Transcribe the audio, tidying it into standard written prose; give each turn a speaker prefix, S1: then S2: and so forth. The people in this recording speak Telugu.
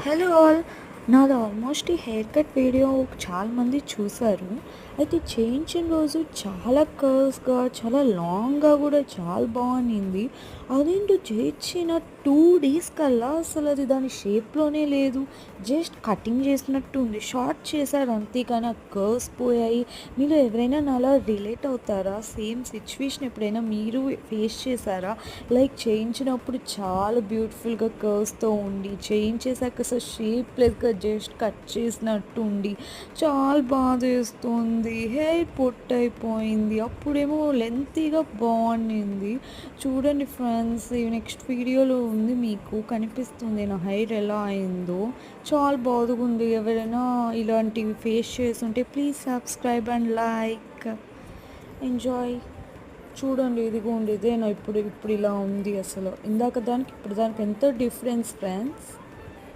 S1: హలో ఆల్, నాది ఆల్మోస్ట్ ఈ హెయిర్ కట్ వీడియో చాలామంది చూసారు. అయితే చేయించిన రోజు చాలా కర్వ్స్గా, చాలా లాంగ్గా కూడా చాలా బాగుంది. అదేంటో చేయించిన 2 days కల్లా అసలు అది దాని షేప్లోనే లేదు. జస్ట్ కటింగ్ చేసినట్టు ఉంది. షార్ట్ చేశారు అంతే, కానీ ఆ కర్వ్స్ పోయాయి. మీలో ఎవరైనా నాలా రిలేట్ అవుతారా? సేమ్ సిచ్యువేషన్ ఎప్పుడైనా మీరు ఫేస్ చేశారా? లైక్ చేయించినప్పుడు చాలా బ్యూటిఫుల్గా కర్వ్స్తో ఉండి, చేయించేసాక అసలు షేప్లెస్గా జస్ట్ కట్ చేసినట్టు ఉండి చాలా బాధ వేస్తుంది. హెయిర్ పొట్టయిపోయింది. అప్పుడేమో లెంతీగా బాగుండింది. చూడండి ఫ్రెండ్స్, ఈ నెక్స్ట్ వీడియోలో ఉంది, మీకు కనిపిస్తుంది నా హెయిర్ ఎలా అయిందో. చాలా బాధగా ఉంది. ఎవరైనా ఇలాంటివి ఫేస్ చేస్తుంటే please subscribe and like. Enjoy. చూడండి, ఇదిగోండి, ఇదేనా ఇప్పుడు ఇప్పుడు ఇలా ఉంది. అసలు ఇందాక దానికి ఇప్పుడు దానికి ఎంత డిఫరెన్స్ ఫ్రెండ్స్.